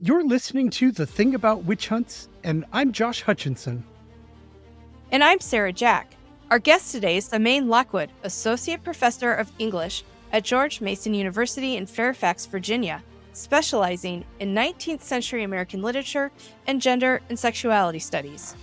You're listening to The Thing About Witch Hunts, and I'm Josh Hutchinson. And I'm Sarah Jack. Our guest today is Samaine Lockwood, Associate Professor of English at George Mason University in Fairfax, Virginia, specializing in 19th century American literature and gender and sexuality studies.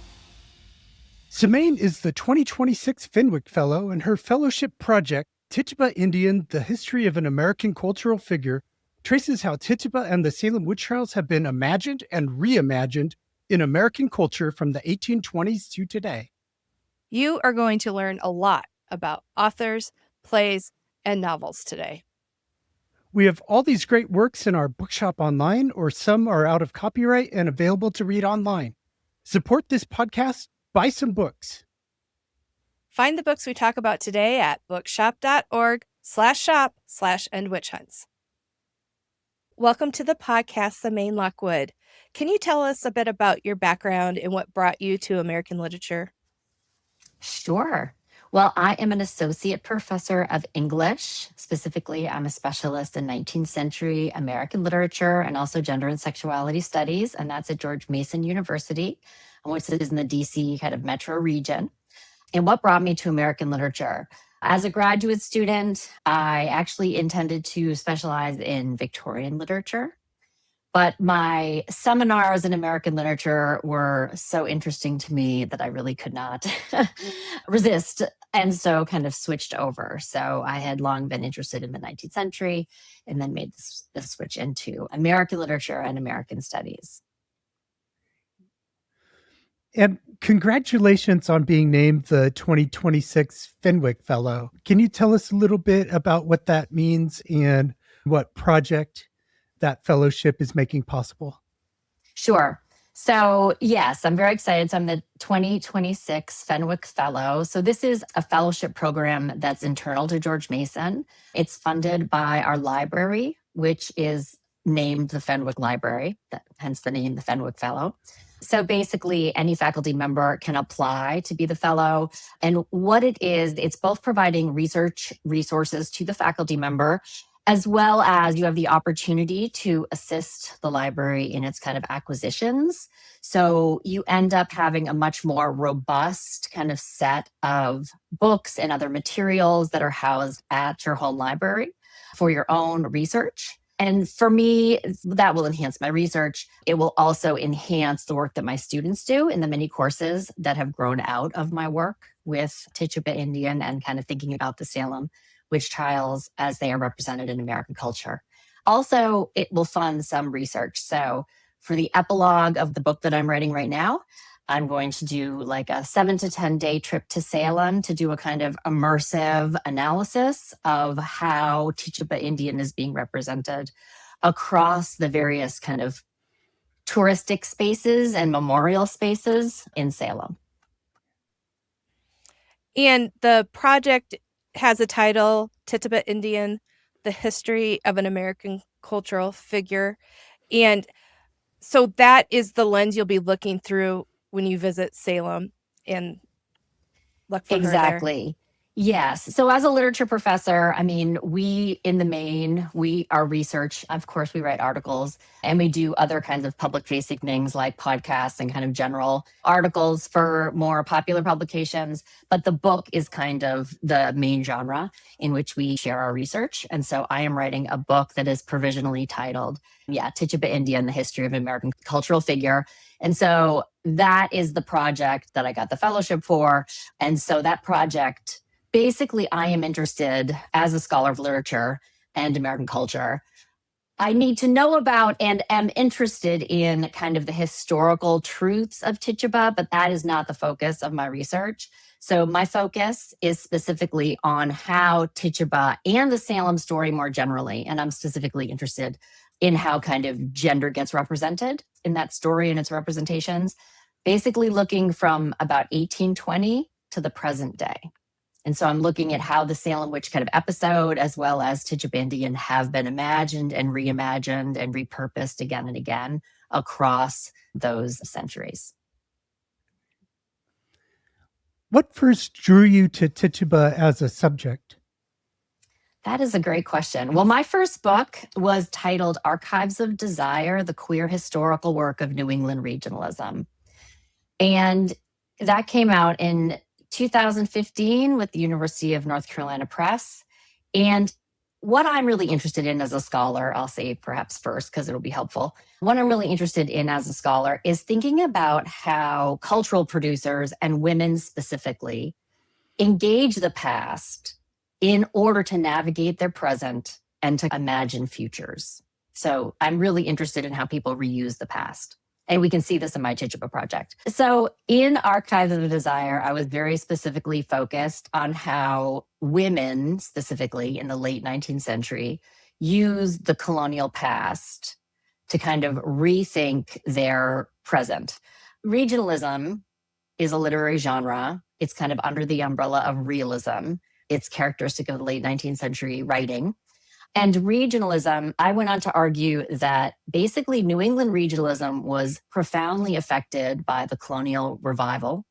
Samaine is the 2026 Fenwick Fellow, and her fellowship project, Tituba Indian, The History of an American Cultural Figure, traces how Tituba and the Salem witch trials have been imagined and reimagined in American culture from the 1820s to today. You are going to learn a lot about authors, plays, and novels today. We have all these great works in our bookshop online, or some are out of copyright and available to read online. Support this podcast, buy some books. Find the books we talk about today at bookshop.org/shop/endwitchhunts. Welcome to the podcast, Samaine Lockwood. Can you tell us a bit about your background and what brought you to American literature? Sure. Well, I am an associate professor of English. Specifically, I'm a specialist in 19th century American literature and also gender and sexuality studies, and that's at George Mason University, which is in the DC kind of metro region. And what brought me to American literature? As a graduate student, I actually intended to specialize in Victorian literature. But my seminars in American literature were so interesting to me that I really could not resist. And so kind of switched over. So I had long been interested in the 19th century and then made this switch into American literature and American studies. And congratulations on being named the 2026 Fenwick Fellow. Can you tell us a little bit about what that means and what project that fellowship is making possible? Sure. So yes, I'm very excited. So I'm the 2026 Fenwick Fellow. So this is a fellowship program that's internal to George Mason. It's funded by our library, which is named the Fenwick Library, hence the name, the Fenwick Fellow. So basically, any faculty member can apply to be the fellow. And what it is, it's both providing research resources to the faculty member, as well as you have the opportunity to assist the library in its kind of acquisitions. So you end up having a much more robust kind of set of books and other materials that are housed at your home library for your own research. And for me, that will enhance my research. It will also enhance the work that my students do in the many courses that have grown out of my work with Tituba Indian and kind of thinking about the Salem witch trials as they are represented in American culture. Also, it will fund some research. So for the epilogue of the book that I'm writing right now, I'm going to do like a 7 to 10 day trip to Salem to do a kind of immersive analysis of how Tituba Indian is being represented across the various kind of touristic spaces and memorial spaces in Salem. And the project has a title, Tituba Indian, The History of an American Cultural Figure. And so that is the lens you'll be looking through when you visit Salem and look for her there. Exactly. Yes. So as a literature professor, I mean, our research, of course, we write articles and we do other kinds of public facing things like podcasts and kind of general articles for more popular publications. But the book is kind of the main genre in which we share our research. And so I am writing a book that is provisionally titled, Tituba Indian, The History of an American Cultural Figure. And so that is the project that I got the fellowship for. And so that project, basically, I am interested as a scholar of literature and American culture. I need to know about and am interested in kind of the historical truths of Tituba, but that is not the focus of my research. So my focus is specifically on how Tituba and the Salem story more generally, and I'm specifically interested in how kind of gender gets represented in that story and its representations, basically looking from about 1820 to the present day. And so I'm looking at how the Salem witch kind of episode, as well as Tituba Indian, have been imagined and reimagined and repurposed again and again across those centuries. What first drew you to Tituba as a subject? That is a great question. Well, my first book was titled Archives of Desire, The Queer Historical Work of New England Regionalism. And that came out in 2015 with the University of North Carolina Press. And what I'm really interested in as a scholar, I'll say perhaps first because it'll be helpful. What I'm really interested in as a scholar is thinking about how cultural producers and women specifically engage the past in order to navigate their present and to imagine futures. So I'm really interested in how people reuse the past. And we can see this in my Tituba project. So in Archives of Desire, I was very specifically focused on how women, specifically in the late 19th century, used the colonial past to kind of rethink their present. Regionalism is a literary genre. It's kind of under the umbrella of realism. It's characteristic of the late 19th century writing. And regionalism, I went on to argue that basically New England regionalism was profoundly affected by the colonial revival,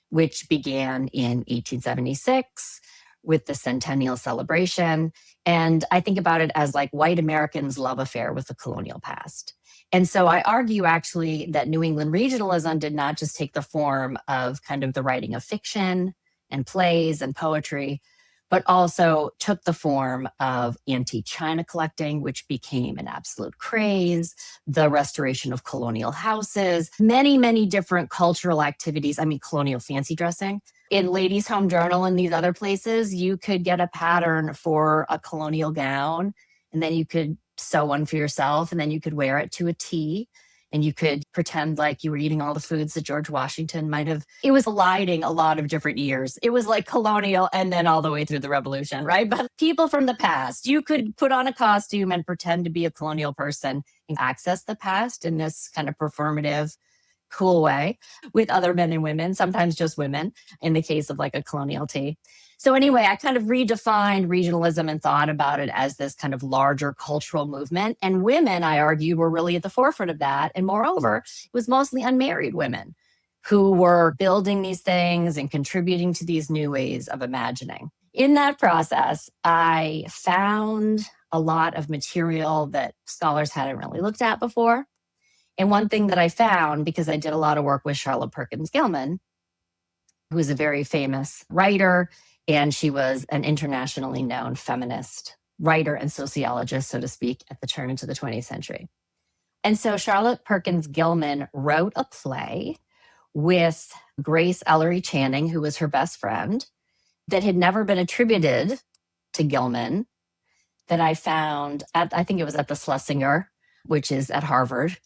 which began in 1876 with the centennial celebration. And I think about it as like white Americans' love affair with the colonial past. And so I argue actually that New England regionalism did not just take the form of kind of the writing of fiction and plays and poetry, but also took the form of antique china collecting, which became an absolute craze, the restoration of colonial houses, many, many different cultural activities. I mean, colonial fancy dressing. In Ladies' Home Journal and these other places, you could get a pattern for a colonial gown, and then you could sew one for yourself, and then you could wear it to a tea. And you could pretend like you were eating all the foods that George Washington might have. It was colliding a lot of different years. It was like colonial and then all the way through the revolution, right? But people from the past, you could put on a costume and pretend to be a colonial person and access the past in this kind of performative, cool way with other men and women, sometimes just women in the case of like a colonial tea. So anyway, I kind of redefined regionalism and thought about it as this kind of larger cultural movement. And women, I argue, were really at the forefront of that. And moreover, it was mostly unmarried women who were building these things and contributing to these new ways of imagining. In that process, I found a lot of material that scholars hadn't really looked at before. And one thing that I found, because I did a lot of work with Charlotte Perkins Gilman, who is a very famous writer, and she was an internationally known feminist writer and sociologist, so to speak, at the turn into the 20th century. And so Charlotte Perkins Gilman wrote a play with Grace Ellery Channing, who was her best friend, that had never been attributed to Gilman, that I found at, I think it was at the Schlesinger, which is at Harvard.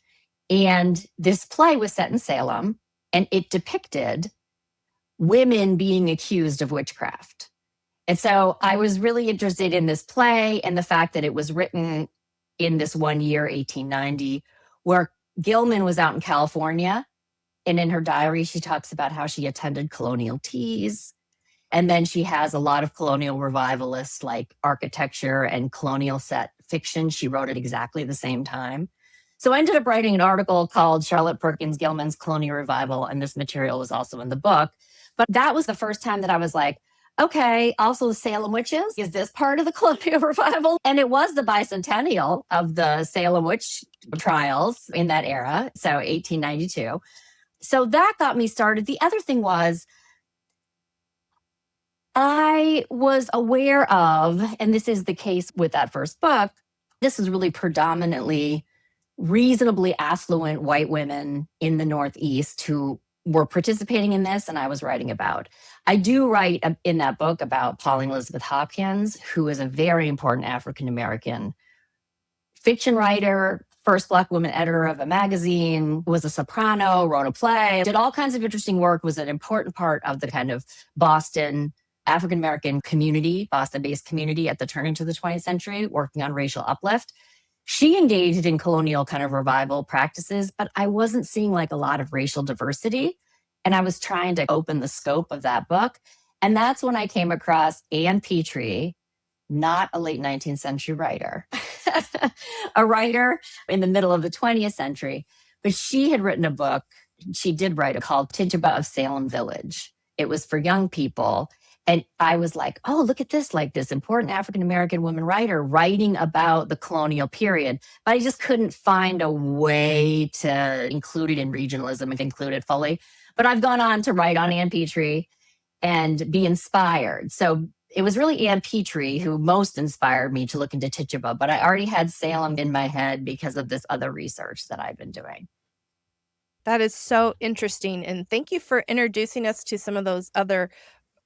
And this play was set in Salem, and it depicted women being accused of witchcraft. And so I was really interested in this play and the fact that it was written in this one year, 1890, where Gilman was out in California. And in her diary, she talks about how she attended colonial teas. And then she has a lot of colonial revivalists like architecture and colonial set fiction. She wrote at exactly the same time. So I ended up writing an article called Charlotte Perkins Gilman's Colonial Revival, and this material was also in the book. But that was the first time that I was like, okay, also the Salem witches, is this part of the colonial revival? And it was the bicentennial of the Salem witch trials in that era, so 1892. So that got me started. The other thing was, I was aware of, and this is the case with that first book, this is really predominantly reasonably affluent white women in the Northeast who were participating in this, and I was writing about. I do write in that book about Pauline Elizabeth Hopkins, who is a very important African-American fiction writer, first Black woman editor of a magazine, was a soprano, wrote a play, did all kinds of interesting work, was an important part of the kind of Boston African-American community, Boston-based community at the turn into the 20th century, working on racial uplift. She engaged in colonial kind of revival practices, but I wasn't seeing like a lot of racial diversity. And I was trying to open the scope of that book. And that's when I came across Anne Petrie, not a late 19th century writer, a writer in the middle of the 20th century. But she had written a book, she did write it called Tituba of Salem Village. It was for young people. And I was like, oh, look at this, like this important African-American woman writer writing about the colonial period. But I just couldn't find a way to include it in regionalism and include it fully. But I've gone on to write on Ann Petrie and be inspired. So it was really Ann Petrie who most inspired me to look into Tituba, but I already had Salem in my head because of this other research that I've been doing. That is so interesting. And thank you for introducing us to some of those other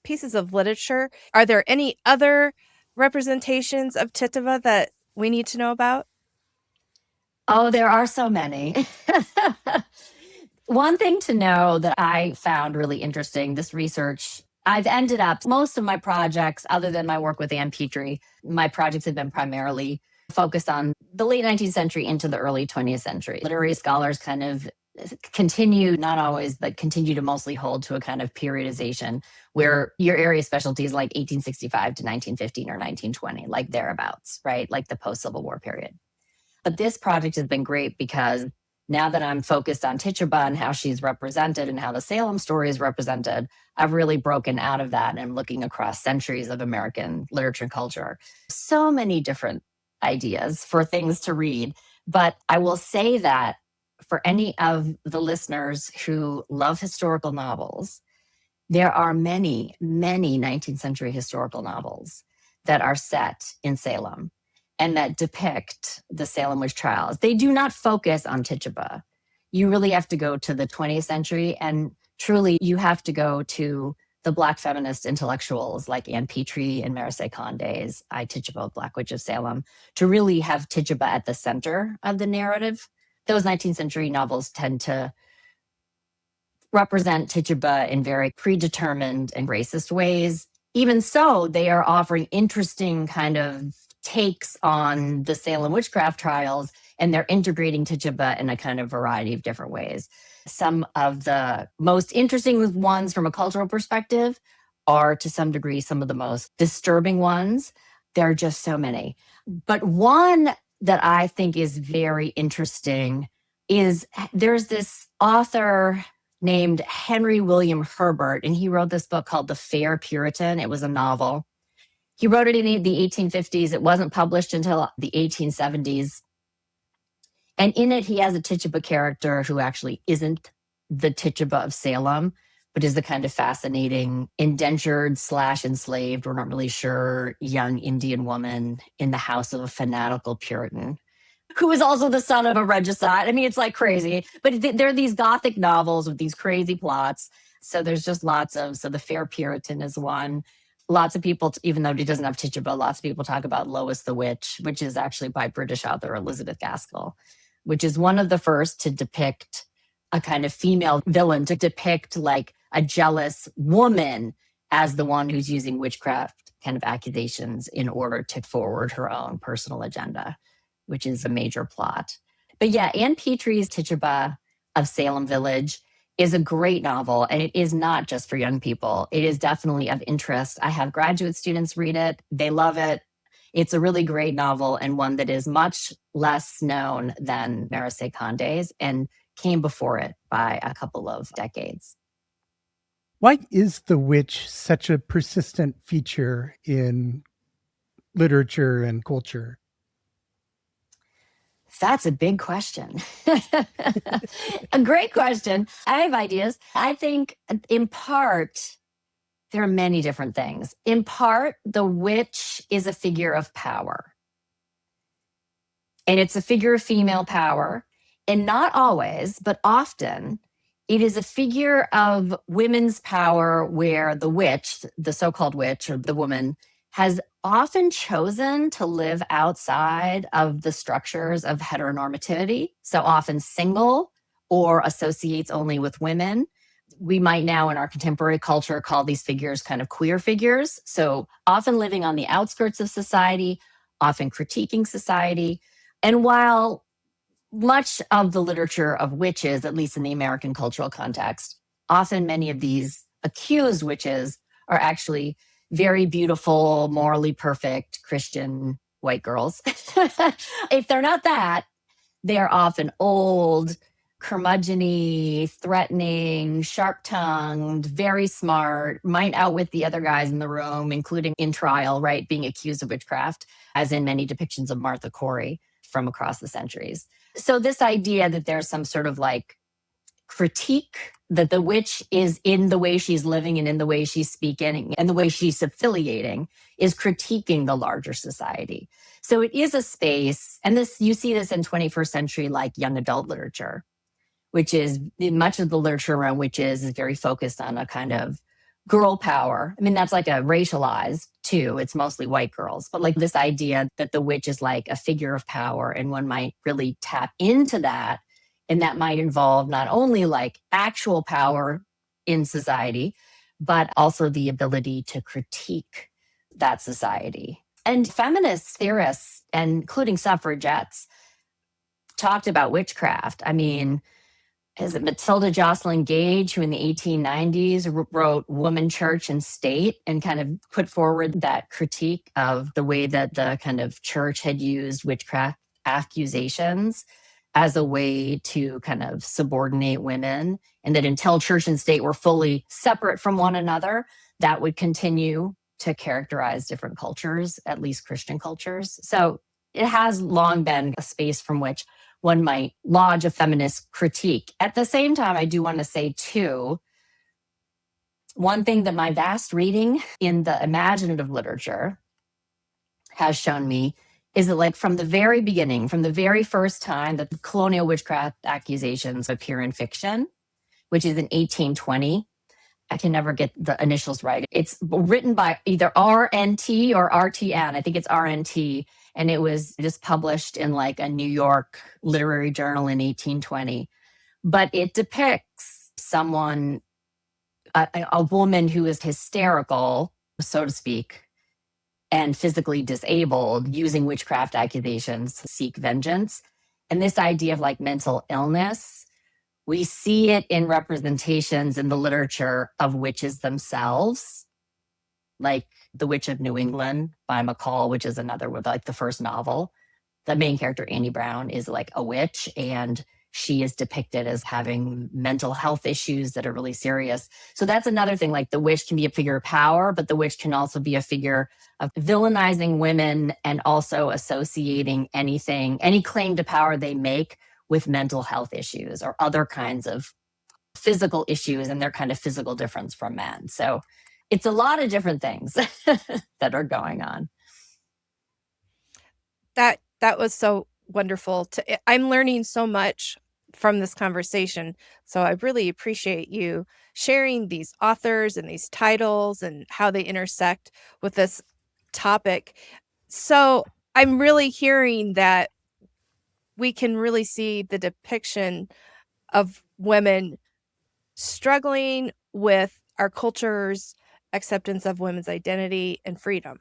pieces of literature. Are there any other representations of Tituba that we need to know about? Oh, there are so many. One thing to know that I found really interesting, this research, I've ended up, most of my projects, other than my work with Ann Petrie, my projects have been primarily focused on the late 19th century into the early 20th century. Literary scholars kind of continue, not always, but continue to mostly hold to a kind of periodization where your area specialty is like 1865 to 1915 or 1920, like thereabouts, right? Like the post-Civil War period. But this project has been great because now that I'm focused on Tituba and how she's represented and how the Salem story is represented, I've really broken out of that and I'm looking across centuries of American literature and culture. So many different ideas for things to read. But I will say that for any of the listeners who love historical novels, there are many, many 19th century historical novels that are set in Salem and that depict the Salem witch trials. They do not focus on Tituba. You really have to go to the 20th century, and truly you have to go to the Black feminist intellectuals like Ann Petrie and Maricé Conde's I, Tituba, Black Witch of Salem, to really have Tituba at the center of the narrative. Those 19th century novels tend to represent Tituba in very predetermined and racist ways. Even so, they are offering interesting kind of takes on the Salem witchcraft trials, and they're integrating Tituba in a kind of variety of different ways. Some of the most interesting ones from a cultural perspective are, to some degree, some of the most disturbing ones. There are just so many. But one that I think is very interesting is there's this author named Henry William Herbert, and he wrote this book called The Fair Puritan. It was a novel. He wrote it in the 1850s. It wasn't published until the 1870s. And in it, he has a Tituba character who actually isn't the Tituba of Salem, but is the kind of fascinating indentured / enslaved, we're not really sure, young Indian woman in the house of a fanatical Puritan, who is also the son of a regicide. I mean, it's like crazy. But there are these Gothic novels with these crazy plots. So there's just lots of, so The Fair Puritan is one. Lots of people, even though he doesn't have Tituba, lots of people talk about Lois the Witch, which is actually by British author Elizabeth Gaskell, which is one of the first to depict a kind of female villain, to depict like a jealous woman as the one who's using witchcraft kind of accusations in order to forward her own personal agenda, which is a major plot. But yeah, Ann Petrie's Tituba of Salem Village is a great novel, and it is not just for young people. It is definitely of interest. I have graduate students read it. They love it. It's a really great novel and one that is much less known than Maricé Conde's and came before it by a couple of decades. Why is the witch such a persistent feature in literature and culture? That's a big question. A great question. I have ideas. I think in part, there are many different things. In part, the witch is a figure of power. And it's a figure of female power. And not always, but often, it is a figure of women's power where the witch, the so-called witch or the woman, has often chosen to live outside of the structures of heteronormativity, so often single or associates only with women. We might now in our contemporary culture call these figures kind of queer figures, so often living on the outskirts of society, often critiquing society. And while much of the literature of witches, at least in the American cultural context, often many of these accused witches are actually very beautiful, morally perfect Christian white girls. If they're not that, they are often old, curmudgeon-y, threatening, sharp-tongued, very smart, might outwit the other guys in the room, including in trial, right, being accused of witchcraft, as in many depictions of Martha Corey from across the centuries. So this idea that there's some sort of like critique that the witch is in the way she's living and in the way she's speaking and the way she's affiliating is critiquing the larger society. So it is a space, and this you see this in 21st century like young adult literature, which is much of the literature around witches is very focused on a kind of girl power. I mean, that's like a racialized too. It's mostly white girls, but like this idea that the witch is like a figure of power and one might really tap into that. And that might involve not only like actual power in society, but also the ability to critique that society. And feminist theorists, and including suffragettes, talked about witchcraft. I mean, is it Matilda Jocelyn Gage, who in the 1890s wrote Woman, Church, and State and kind of put forward that critique of the way that the kind of church had used witchcraft accusations as a way to kind of subordinate women, and that until church and state were fully separate from one another, that would continue to characterize different cultures, at least Christian cultures. So it has long been a space from which one might lodge a feminist critique. At the same time, I do want to say, too, one thing that my vast reading in the imaginative literature has shown me is that, like, from the very beginning, from the very first time that the colonial witchcraft accusations appear in fiction, which is in 1820, I can never get the initials right. It's written by either RNT or RTN. I think it's RNT. And it was just published in like a New York literary journal in 1820. But it depicts someone, a woman who is hysterical, so to speak, and physically disabled, using witchcraft accusations to seek vengeance. And this idea of like mental illness, we see it in representations in the literature of witches themselves, like The Witch of New England by McCall, which is another with like the first novel. The main character, Annie Brown, is like a witch, and she is depicted as having mental health issues that are really serious. So that's another thing, like the witch can be a figure of power, but the witch can also be a figure of villainizing women and also associating any claim to power they make with mental health issues or other kinds of physical issues and their kind of physical difference from men. So it's a lot of different things that are going on. That was so wonderful. I'm learning so much from this conversation. So I really appreciate you sharing these authors and these titles and how they intersect with this topic. So I'm really hearing that we can really see the depiction of women struggling with our culture's acceptance of women's identity and freedom.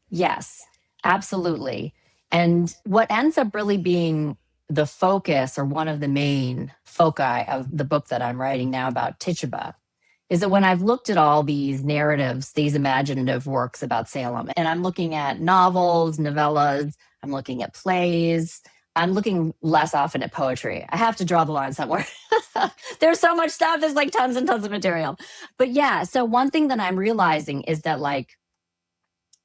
Yes, absolutely. And what ends up really being the focus or one of the main foci of the book that I'm writing now about Tituba is that when I've looked at all these narratives, these imaginative works about Salem, and I'm looking at novels, novellas, I'm looking at plays, I'm looking less often at poetry. I have to draw the line somewhere. There's so much stuff. There's like tons and tons of material. But yeah, so one thing that I'm realizing is that like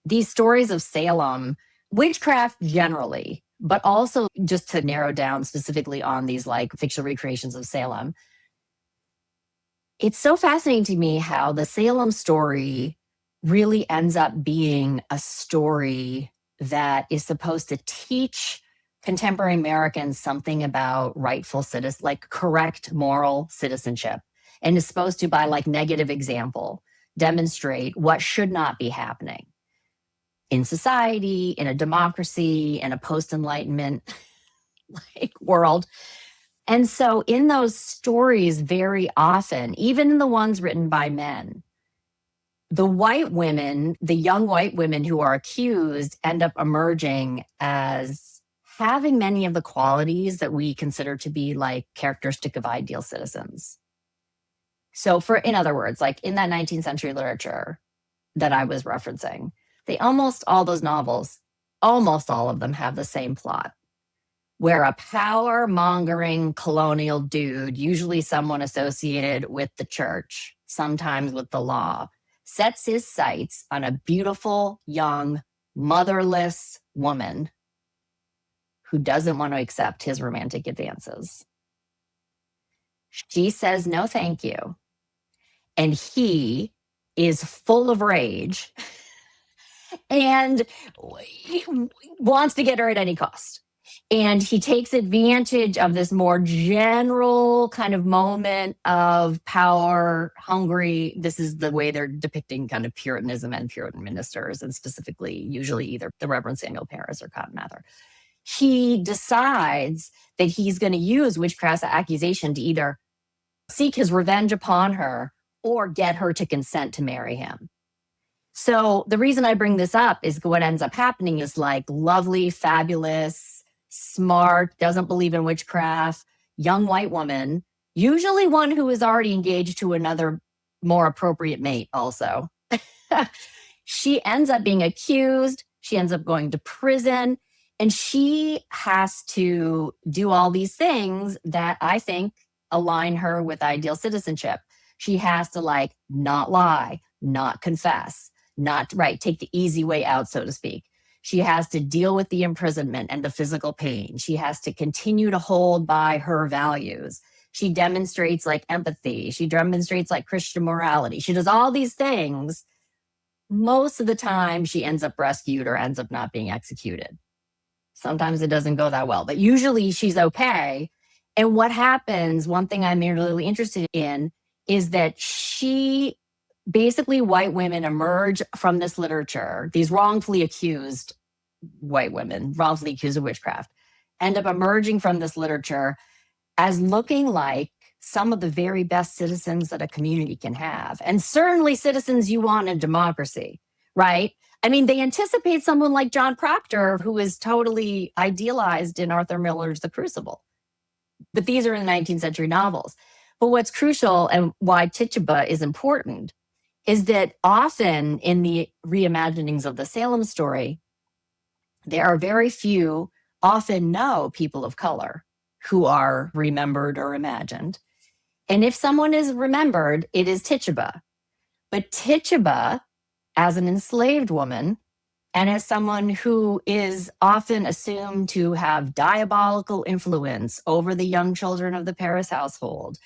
these stories of Salem, witchcraft generally, but also just to narrow down specifically on these like fictional recreations of Salem, it's so fascinating to me how the Salem story really ends up being a story that is supposed to teach contemporary Americans something about rightful citizen, like correct moral citizenship, and is supposed to, by like negative example, demonstrate what should not be happening in society, in a democracy, in a post-Enlightenment like world. And so in those stories, very often, even in the ones written by men, the white women, the young white women who are accused end up emerging as having many of the qualities that we consider to be like characteristic of ideal citizens. So in other words, like in that 19th century literature that I was referencing, almost all those novels, almost all of them have the same plot. where a power-mongering colonial dude, usually someone associated with the church, sometimes with the law, sets his sights on a beautiful, young, motherless woman who doesn't want to accept his romantic advances. She says, no, thank you. And he is full of rage and he wants to get her at any cost. And he takes advantage of this more general kind of moment of power hungry. This is the way they're depicting kind of Puritanism and Puritan ministers, and specifically, usually either the Reverend Samuel Parris or Cotton Mather. He decides that he's going to use witchcraft's accusation to either seek his revenge upon her or get her to consent to marry him. So the reason I bring this up is what ends up happening is like lovely, fabulous, smart, doesn't believe in witchcraft, young white woman, usually one who is already engaged to another more appropriate mate also. She ends up being accused. She ends up going to prison. And she has to do all these things that I think align her with ideal citizenship. She has to like not lie, not confess, not take the easy way out, so to speak. She has to deal with the imprisonment and the physical pain. She has to continue to hold by her values. She demonstrates like empathy. She demonstrates like Christian morality. She does all these things. Most of the time, she ends up rescued or ends up not being executed. Sometimes it doesn't go that well, but usually she's okay. And what happens, one thing I'm really interested in, is that basically white women emerge from this literature, these wrongfully accused white women, wrongfully accused of witchcraft, end up emerging from this literature as looking like some of the very best citizens that a community can have. And certainly citizens you want in a democracy, right? I mean, they anticipate someone like John Proctor, who is totally idealized in Arthur Miller's The Crucible. But these are in the 19th century novels. But what's crucial and why Tituba is important is that often in the reimaginings of the Salem story, there are very few, often no people of color who are remembered or imagined. And if someone is remembered, it is Tituba. But Tituba, as an enslaved woman, and as someone who is often assumed to have diabolical influence over the young children of the Parris household,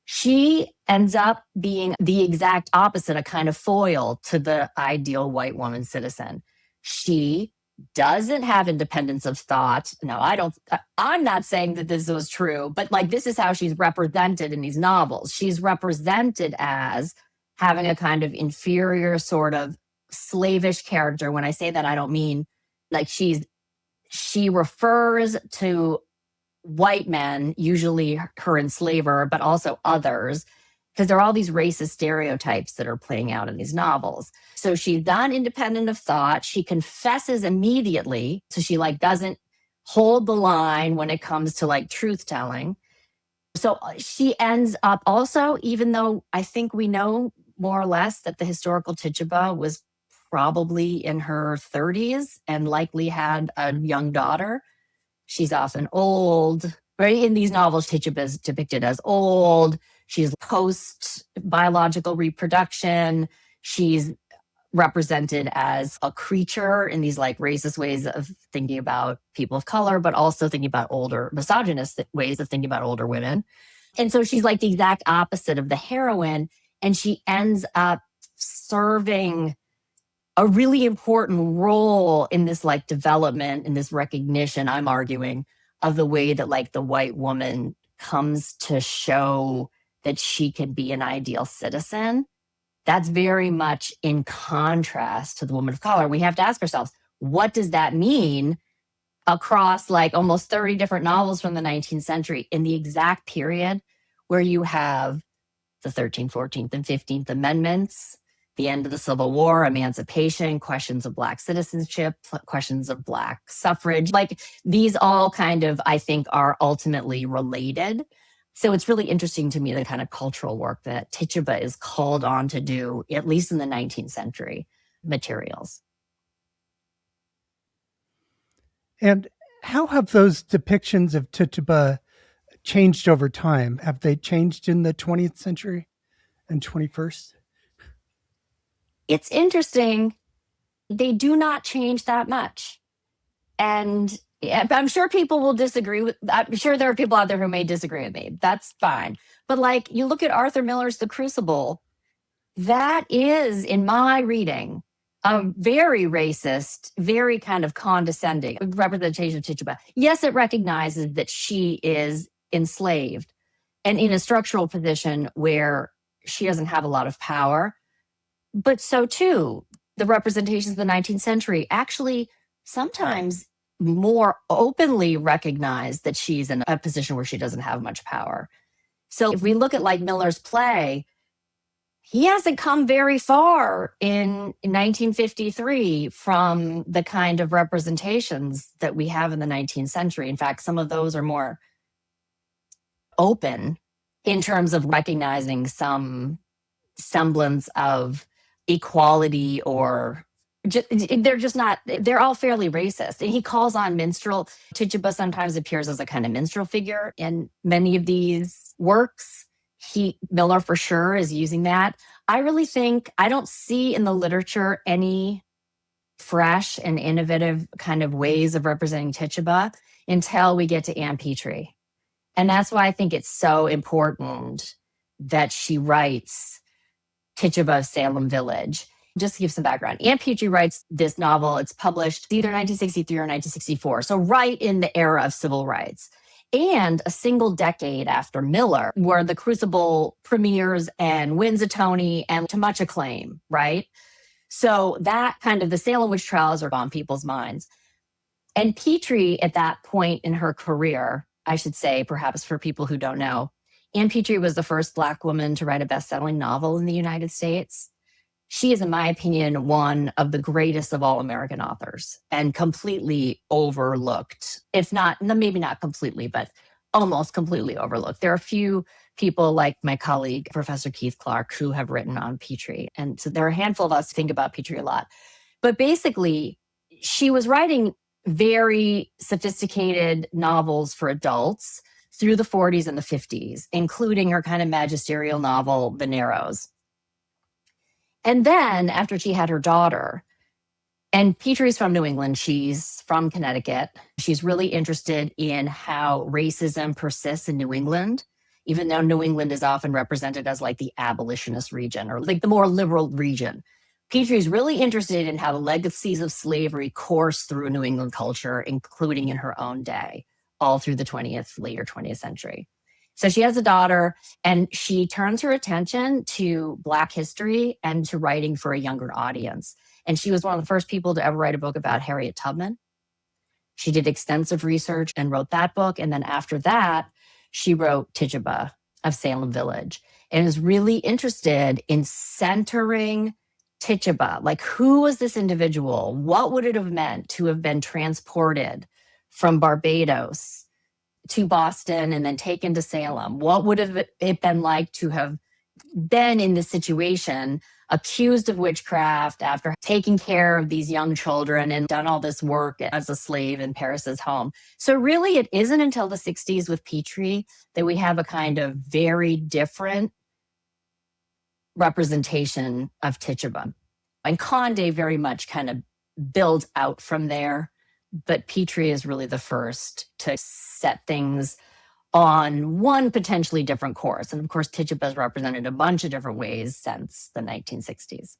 she ends up being the exact opposite, a kind of foil to the ideal white woman citizen. She doesn't have independence of thought. No, I'm not saying that this was true, but like this is how she's represented in these novels. She's represented as having a kind of inferior sort of slavish character. When I say that, I don't mean like she refers to white men, usually her enslaver, but also others, because there are all these racist stereotypes that are playing out in these novels. So she's not independent of thought. She confesses immediately. So she like doesn't hold the line when it comes to like truth telling. So she ends up also, even though I think we know more or less that the historical Tituba was probably in her 30s and likely had a young daughter, she's often old, right? In these novels, Tituba is depicted as old. She's post-biological reproduction. She's represented as a creature in these like racist ways of thinking about people of color, but also thinking about older, misogynist ways of thinking about older women. And so she's like the exact opposite of the heroine. And she ends up serving a really important role in this like development, in this recognition, I'm arguing, of the way that like the white woman comes to show that she can be an ideal citizen. That's very much in contrast to the woman of color. We have to ask ourselves, what does that mean across like almost 30 different novels from the 19th century in the exact period where you have the 13th, 14th, and 15th Amendments, the end of the Civil War, emancipation, questions of Black citizenship, questions of Black suffrage. Like these all kind of, I think, are ultimately related. So it's really interesting to me, the kind of cultural work that Tituba is called on to do, at least in the 19th century materials. And How have those depictions of Tituba changed over time? Have they changed in the 20th century and 21st? It's interesting. They do not change that much. And I'm sure people will disagree with, I'm sure there are people out there who may disagree with me. That's fine. But like you look at Arthur Miller's The Crucible, that is, in my reading, a very racist, very kind of condescending representation of Tituba. Yes, it recognizes that she is enslaved and in a structural position where she doesn't have a lot of power. But so too, the representations of the 19th century actually sometimes more openly recognize that she's in a position where she doesn't have much power. So if we look at like Miller's play, he hasn't come very far in 1953 from the kind of representations that we have in the 19th century. In fact, some of those are more open in terms of recognizing some semblance of equality, or they're just not, they're all fairly racist. And he calls on minstrel. Tituba sometimes appears as a kind of minstrel figure in many of these works. Miller for sure is using that. I really think, I don't see in the literature any fresh and innovative kind of ways of representing Tituba until we get to Ann Petrie. And that's why I think it's so important that she writes Tituba of Salem Village. Just to give some background, Ann Petrie writes this novel. It's published either 1963 or 1964, so right in the era of civil rights, and a single decade after Miller, where The Crucible premieres and wins a Tony and to much acclaim, right? So that kind of, the Salem witch trials are on people's minds. And Petrie, at that point in her career, I should say, perhaps for people who don't know, Ann Petrie was the first Black woman to write a best-selling novel in the United States. She is, in my opinion, one of the greatest of all American authors and completely overlooked, if not, maybe not completely, but almost completely overlooked. There are a few people like my colleague, Professor Keith Clark, who have written on Petrie. And so there are a handful of us who think about Petrie a lot. But basically, she was writing very sophisticated novels for adults through the 40s and the 50s, including her kind of magisterial novel, The Narrows. And then after she had her daughter, and Petrie's from New England, she's from Connecticut, she's really interested in how racism persists in New England, even though New England is often represented as like the abolitionist region or like the more liberal region. Petrie's really interested in how the legacies of slavery course through New England culture, including in her own day, all through the later 20th century. So she has a daughter, and she turns her attention to Black history and to writing for a younger audience. And she was one of the first people to ever write a book about Harriet Tubman. She did extensive research and wrote that book. And then after that, she wrote Tituba of Salem Village and is really interested in centering Tituba. Like, who was this individual? What would it have meant to have been transported from Barbados to Boston and then taken to Salem? What would have it been like to have been in this situation, accused of witchcraft after taking care of these young children and done all this work as a slave in Paris's home? So really, it isn't until the 60s with Petrie that we have a kind of very different representation of Tituba. And Condé very much kind of builds out from there. But Petrie is really the first to set things on one potentially different course. And of course, Tituba has represented a bunch of different ways since the 1960s.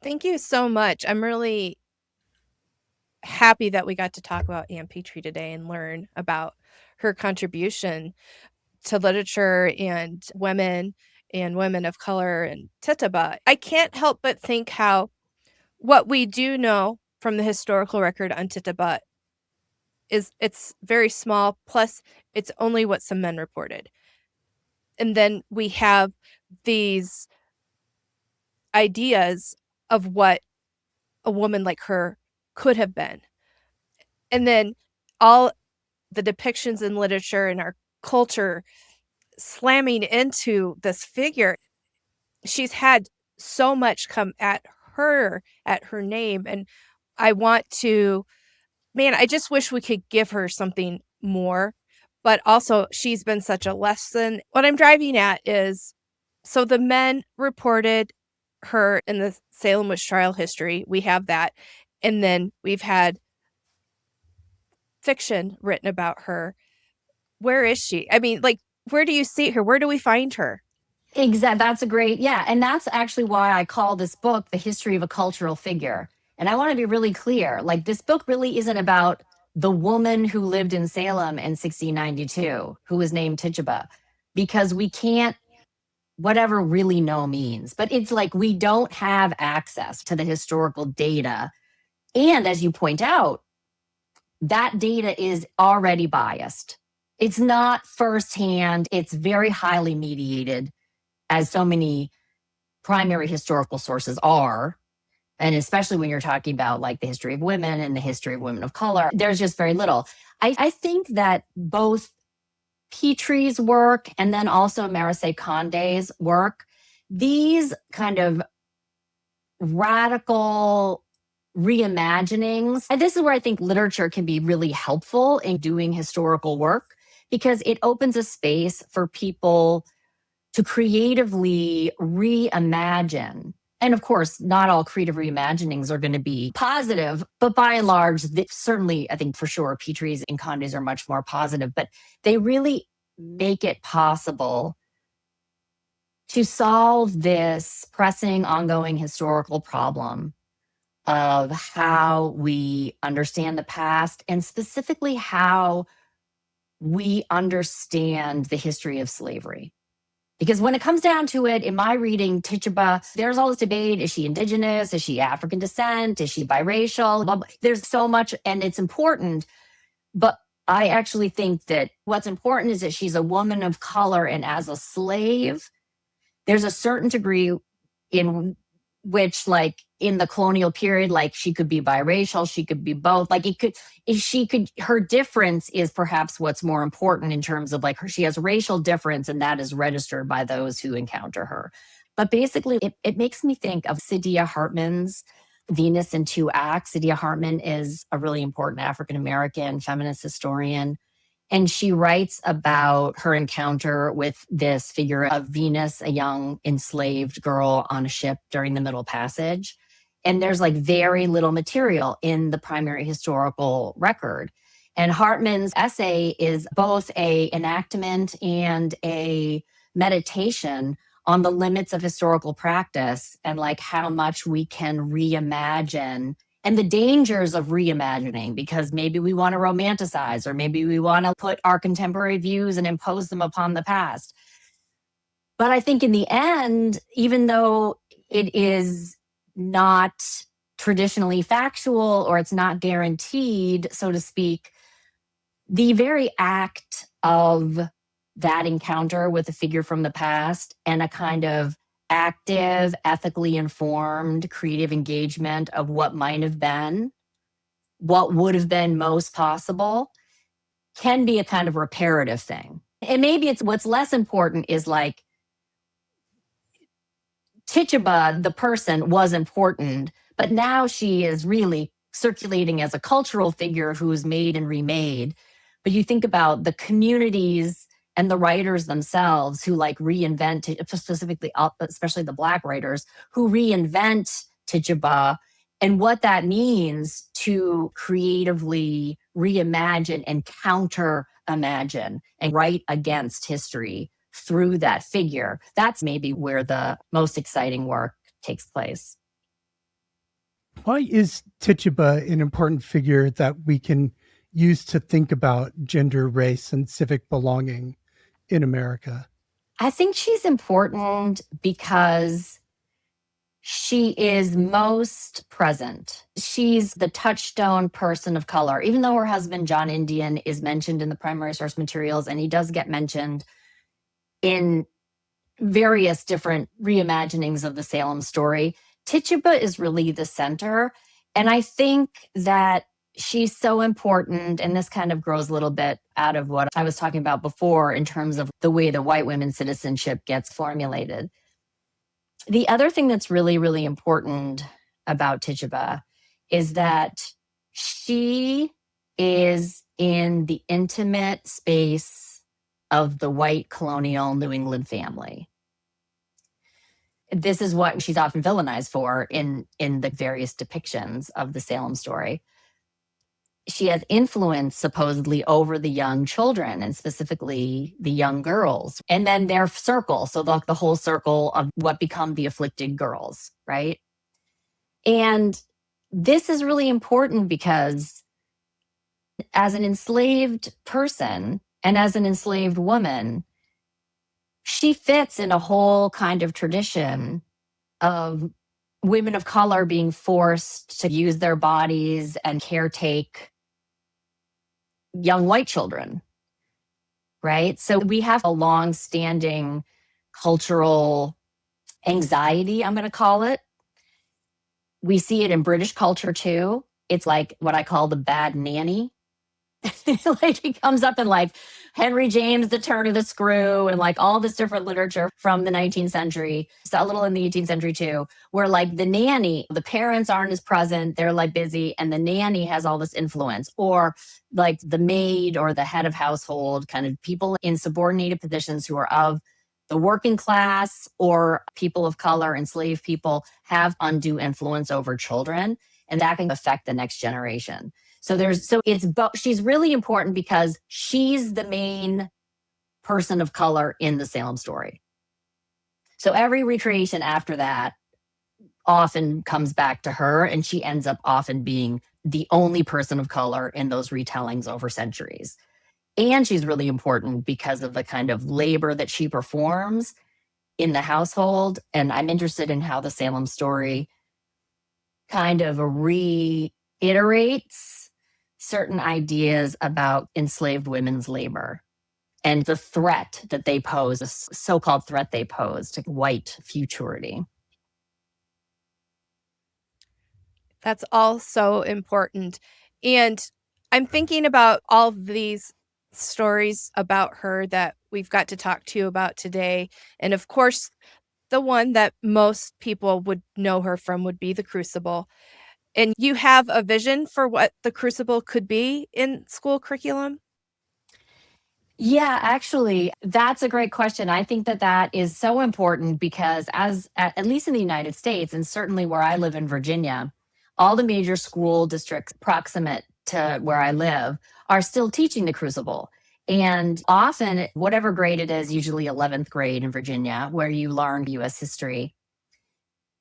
Thank you so much. I'm really happy that we got to talk about Ann Petrie today and learn about her contribution to literature and women of color and Tituba. I can't help but think how what we do know from the historical record on Tituba is it's very small, plus it's only what some men reported. And then we have these ideas of what a woman like her could have been. And then all the depictions in literature and our culture slamming into this figure. She's had so much come at her name. And I want to man, I just wish we could give her something more. But also, she's been such a lesson. What I'm driving at is, so the men reported her in the Salem witch trial history. We have that. And then we've had fiction written about her. Where is she? I mean, like, where do you see her? Where do we find her? Exactly. That's a great, yeah. And that's actually why I call this book The History of a Cultural Figure. And I want to be really clear. Like, this book really isn't about the woman who lived in Salem in 1692, who was named Tituba, because we can't, whatever really know means, but it's like we don't have access to the historical data. And as you point out, that data is already biased. It's not firsthand, it's very highly mediated, as so many primary historical sources are. And especially when you're talking about like the history of women and the history of women of color, there's just very little. I think that both Petrie's work and then also Maricé Condé's work, these kind of radical reimaginings, and this is where I think literature can be really helpful in doing historical work, because it opens a space for people to creatively reimagine. And of course, not all creative reimaginings are going to be positive, but by and large, certainly, I think for sure, Petrie's and Condé's are much more positive, but they really make it possible to solve this pressing, ongoing historical problem of how we understand the past, and specifically how we understand the history of slavery. Because when it comes down to it, in my reading, Tituba, there's all this debate. Is she indigenous? Is she African descent? Is she biracial? Blah, blah. There's so much, and it's important. But I actually think that what's important is that she's a woman of color, and as a slave, there's a certain degree in which, like in the colonial period, like she could be biracial, she could be both. Like her difference is perhaps what's more important in terms of like she has racial difference, and that is registered by those who encounter her. But basically, it makes me think of Saidiya Hartman's Venus in Two Acts. Saidiya Hartman is a really important African-American feminist historian. And she writes about her encounter with this figure of Venus, a young enslaved girl on a ship during the Middle Passage. And there's like very little material in the primary historical record. And Hartman's essay is both a enactment and a meditation on the limits of historical practice and like how much we can reimagine and the dangers of reimagining, because maybe we want to romanticize, or maybe we want to put our contemporary views and impose them upon the past. But I think in the end, even though it is not traditionally factual or it's not guaranteed, so to speak, the very act of that encounter with a figure from the past and a kind of active, ethically informed, creative engagement of what might have been, what would have been most possible, can be a kind of reparative thing. And maybe it's what's less important is like Tituba, the person, was important, but now she is really circulating as a cultural figure who's made and remade. But you think about the communities and the writers themselves who like reinvent, specifically, especially the Black writers, who reinvent Tituba and what that means to creatively reimagine and counter imagine and write against history through that figure. That's maybe where the most exciting work takes place. Why is Tituba an important figure that we can use to think about gender, race, and civic belonging in America? I think she's important because she is most present. She's the touchstone person of color, even though her husband, John Indian, is mentioned in the primary source materials, and he does get mentioned in various different reimaginings of the Salem story. Tituba is really the center. And I think that she's so important. And this kind of grows a little bit out of what I was talking about before in terms of the way the white women's citizenship gets formulated. The other thing that's really, really important about Tituba is that she is in the intimate space of the white colonial New England family. This is what she's often villainized for in the various depictions of the Salem story. She has influence supposedly over the young children and specifically the young girls, and then their circle. So the whole circle of what become the afflicted girls, right? And this is really important because as an enslaved person and as an enslaved woman, she fits in a whole kind of tradition of women of color being forced to use their bodies and caretake young white children, right? So we have a long-standing cultural anxiety, I'm going to call it. We see it in British culture too. It's like what I call the bad nanny. Like it comes up in like Henry James, The Turn of the Screw, and like all this different literature from the 19th century, so a little in the 18th century too, where like the nanny, the parents aren't as present, they're like busy, and the nanny has all this influence, or like the maid or the head of household, kind of people in subordinated positions who are of the working class or people of color, enslaved people, have undue influence over children, and that can affect the next generation. She's really important because she's the main person of color in the Salem story. So every recreation after that often comes back to her, and she ends up often being the only person of color in those retellings over centuries. And she's really important because of the kind of labor that she performs in the household. And I'm interested in how the Salem story kind of reiterates certain ideas about enslaved women's labor and the threat that they pose, the so-called threat they pose to white futurity. That's all so important. And I'm thinking about all of these stories about her that we've got to talk to you about today. And of course, the one that most people would know her from would be The Crucible. And you have a vision for what The Crucible could be in school curriculum? Yeah, actually, that's a great question. I think that is so important because at least in the United States, and certainly where I live in Virginia, all the major school districts proximate to where I live are still teaching The Crucible. And often, whatever grade it is, usually 11th grade in Virginia, where you learn US history,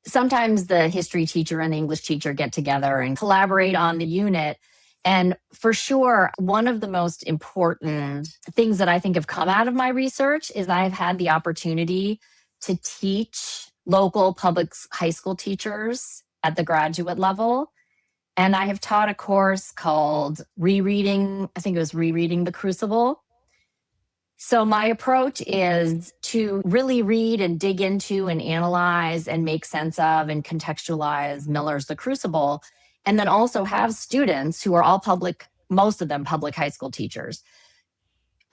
sometimes the history teacher and the English teacher get together and collaborate on the unit. And for sure, one of the most important things that I think have come out of my research is I've had the opportunity to teach local public high school teachers at the graduate level. And I have taught a course called Rereading The Crucible. So my approach is to really read and dig into and analyze and make sense of and contextualize Miller's The Crucible, and then also have students who are all most of them public high school teachers,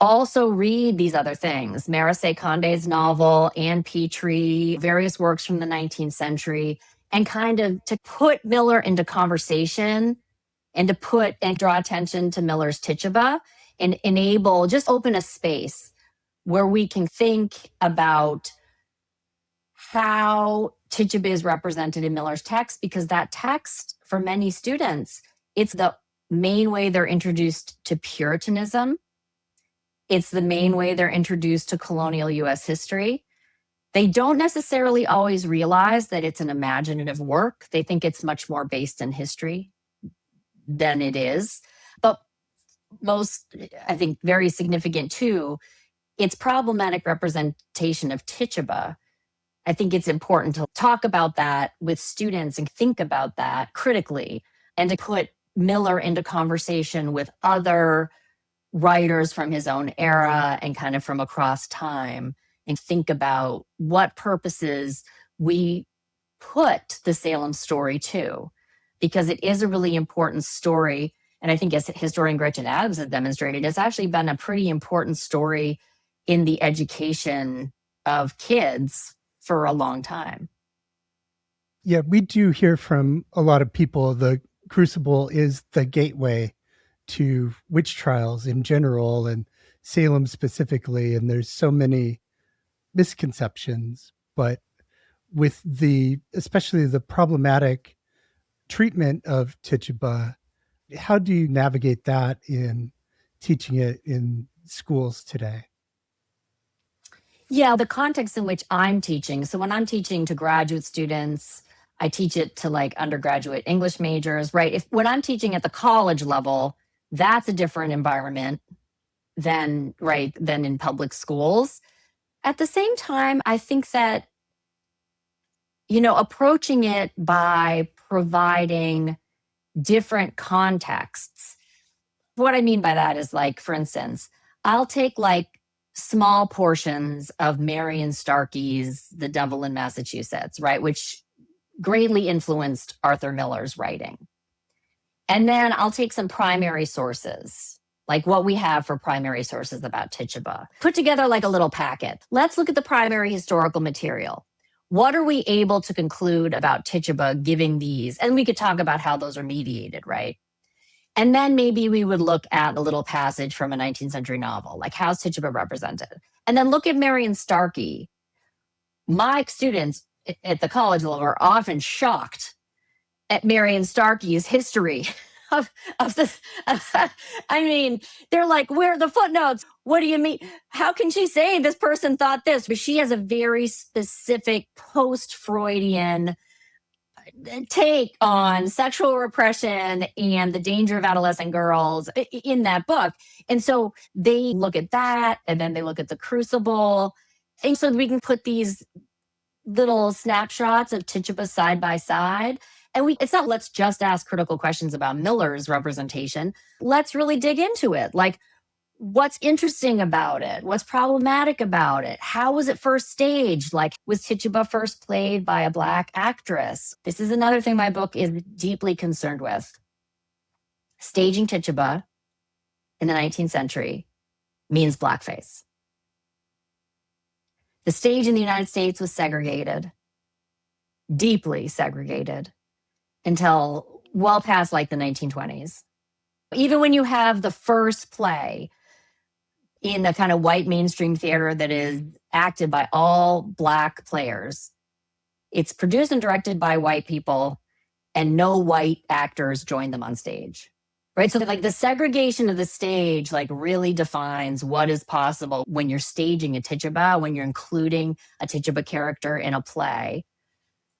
also read these other things, Marisé Conde's novel, Anne Petrie, various works from the 19th century, and kind of to put Miller into conversation and to draw attention to Miller's Tituba and open a space where we can think about how Tituba is represented in Miller's text, because that text, for many students, it's the main way they're introduced to Puritanism. It's the main way they're introduced to colonial US history. They don't necessarily always realize that it's an imaginative work. They think it's much more based in history than it is. But most, I think, very significant too, its problematic representation of Tituba. I think it's important to talk about that with students and think about that critically, and to put Miller into conversation with other writers from his own era and kind of from across time, and think about what purposes we put the Salem story to, because it is a really important story. And I think, as historian Gretchen Adams has demonstrated, it's actually been a pretty important story in the education of kids for a long time. Yeah, we do hear from a lot of people the Crucible is the gateway to witch trials in general and Salem specifically, and there's so many misconceptions, but with especially the problematic treatment of Tituba, how do you navigate that in teaching it in schools today? Yeah, the context in which I'm teaching. So when I'm teaching to graduate students, I teach it to like undergraduate English majors, right? When I'm teaching at the college level, that's a different environment than in public schools. At the same time, I think that, approaching it by providing different contexts. What I mean by that is, like, for instance, I'll take like small portions of Marion Starkey's The Devil in Massachusetts, right, which greatly influenced Arthur Miller's writing. And then I'll take some primary sources, like what we have for primary sources about Tituba, put together like a little packet. Let's look at the primary historical material. What are we able to conclude about Tituba giving these? And we could talk about how those are mediated, right? And then maybe we would look at a little passage from a 19th century novel, like how's Tituba represented? And then look at Marion Starkey. My students at the college level are often shocked at Marion Starkey's history of this. I mean, they're like, where are the footnotes? What do you mean? How can she say this person thought this? But she has a very specific post-Freudian take on sexual repression and the danger of adolescent girls in that book. And so they look at that, and then they look at the Crucible. And so we can put these little snapshots of Tituba side by side. And it's not, let's just ask critical questions about Miller's representation. Let's really dig into it. Like, what's interesting about it? What's problematic about it? How was it first staged? Like, was Tituba first played by a Black actress? This is another thing my book is deeply concerned with. Staging Tituba in the 19th century means blackface. The stage in the United States was segregated, deeply segregated, until well past like the 1920s. Even when you have the first play in the kind of white mainstream theater that is acted by all Black players, it's produced and directed by white people, and no white actors join them on stage. Right. So like the segregation of the stage like really defines what is possible when you're staging a Tituba, when you're including a Tituba character in a play.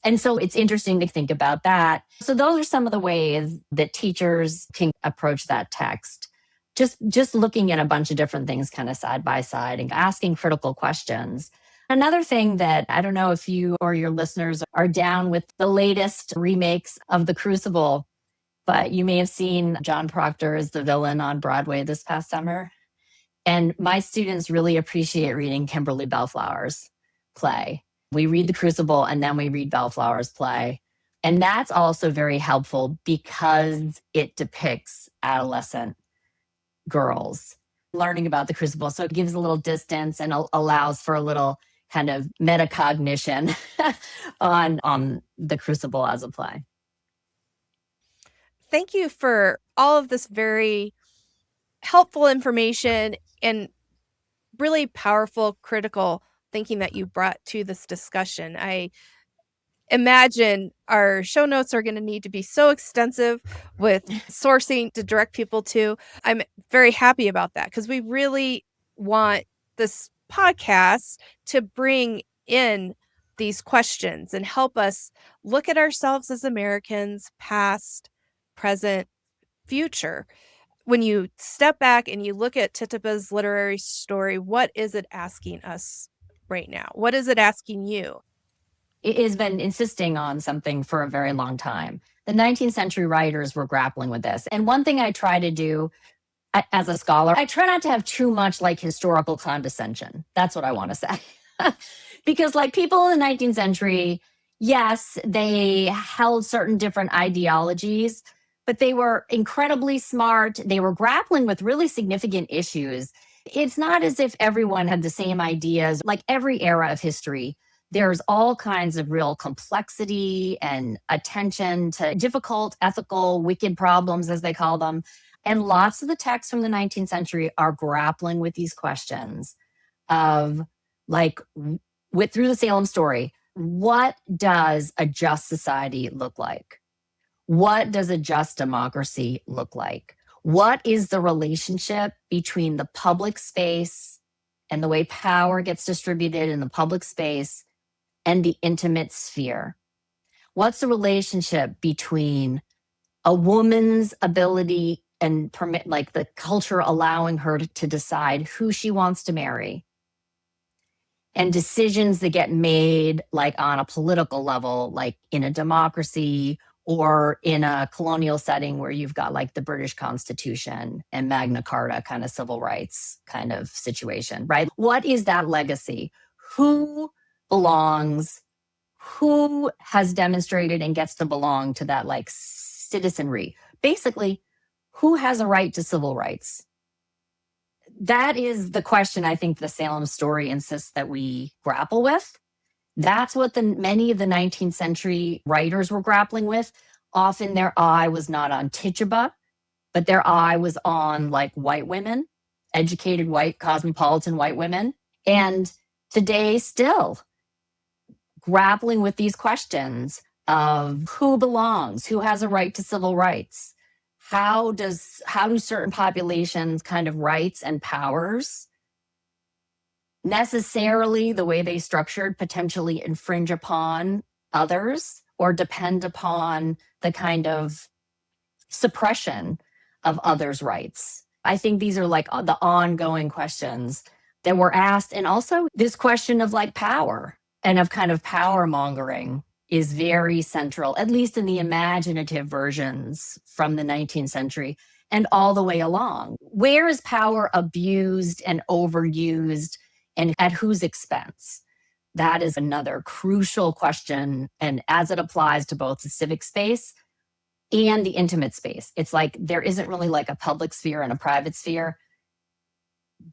And so it's interesting to think about that. So those are some of the ways that teachers can approach that text. Just looking at a bunch of different things kind of side by side and asking critical questions. Another thing that I don't know if you or your listeners are down with the latest remakes of The Crucible, but you may have seen John Proctor as the villain on Broadway this past summer. And my students really appreciate reading Kimberly Bellflower's play. We read The Crucible and then we read Bellflower's play. And that's also very helpful because it depicts adolescent girls learning about The Crucible. So it gives a little distance and allows for a little kind of metacognition on The Crucible as a play. Thank you for all of this very helpful information and really powerful critical thinking that you brought to this discussion. I imagine our show notes are going to need to be so extensive with sourcing to direct people to. I'm very happy about that because we really want this podcast to bring in these questions and help us look at ourselves as Americans, past, present, future. When you step back and you look at Tituba's literary story, what is it asking us right now? What is it asking you? It has been insisting on something for a very long time. The 19th century writers were grappling with this. And one thing I try to do as a scholar, I try not to have too much like historical condescension. That's what I want to say. Because like people in the 19th century, yes, they held certain different ideologies, but they were incredibly smart. They were grappling with really significant issues. It's not as if everyone had the same ideas. Like every era of history, there's all kinds of real complexity and attention to difficult, ethical, wicked problems, as they call them. And lots of the texts from the 19th century are grappling with these questions of like, through the Salem story, what does a just society look like? What does a just democracy look like? What is the relationship between the public space and the way power gets distributed in the public space and the intimate sphere? What's the relationship between a woman's ability and permit, like the culture allowing her to decide who she wants to marry, and decisions that get made like on a political level, like in a democracy or in a colonial setting where you've got like the British Constitution and Magna Carta kind of civil rights kind of situation, right? What is that legacy? Who belongs? Who has demonstrated and gets to belong to that like citizenry? Basically, who has a right to civil rights? That is the question I think the Salem story insists that we grapple with. That's what many of the 19th century writers were grappling with. Often their eye was not on Tituba, but their eye was on like white women, educated white cosmopolitan white women. And today still grappling with these questions of who belongs, who has a right to civil rights. How do certain populations kind of rights and powers necessarily the way they structured potentially infringe upon others or depend upon the kind of suppression of others' rights? I think these are like the ongoing questions that were asked. And also this question of like power and of kind of power mongering is very central, at least in the imaginative versions from the 19th century and all the way along. Where is power abused and overused, and at whose expense? That is another crucial question. And as it applies to both the civic space and the intimate space, it's like there isn't really like a public sphere and a private sphere.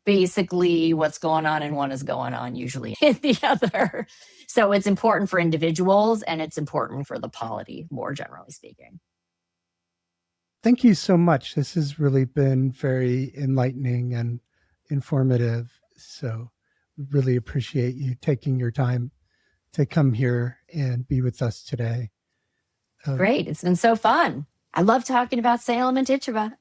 Basically, what's going on in one is going on usually in the other. So it's important for individuals and it's important for the polity, more generally speaking. Thank you so much. This has really been very enlightening and informative. So really appreciate you taking your time to come here and be with us today. Great. It's been so fun. I love talking about Salem and Tituba.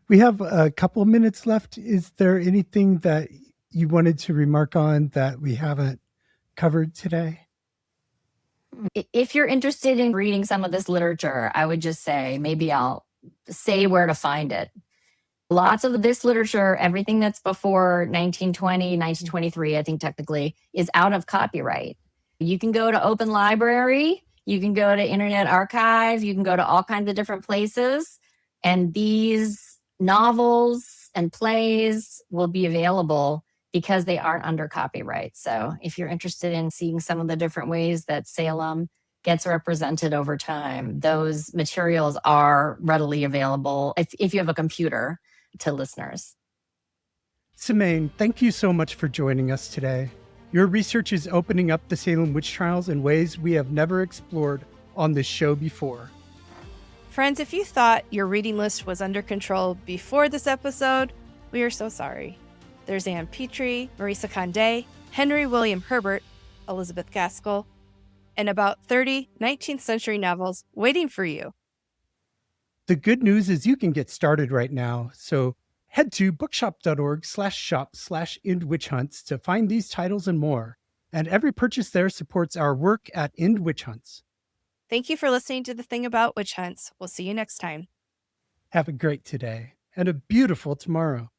We have a couple of minutes left. Is there anything that you wanted to remark on that we haven't covered today? If you're interested in reading some of this literature, I would just say, maybe I'll say where to find it. Lots of this literature, everything that's before 1920, 1923, I think technically, is out of copyright. You can go to Open Library, you can go to Internet Archive, you can go to all kinds of different places, and these novels and plays will be available because they aren't under copyright. So if you're interested in seeing some of the different ways that Salem gets represented over time, those materials are readily available if you have a computer, to listeners. Samaine, thank you so much for joining us today. Your research is opening up the Salem witch trials in ways we have never explored on this show before. Friends, if you thought your reading list was under control before this episode, we are so sorry. There's Anne Petrie, Marisa Condé, Henry William Herbert, Elizabeth Gaskell, and about 30 19th century novels waiting for you. The good news is you can get started right now. So head to bookshop.org/shop/endwitchhunts to find these titles and more. And every purchase there supports our work at End Witch Hunts. Thank you for listening to The Thing About Witch Hunts. We'll see you next time. Have a great today and a beautiful tomorrow.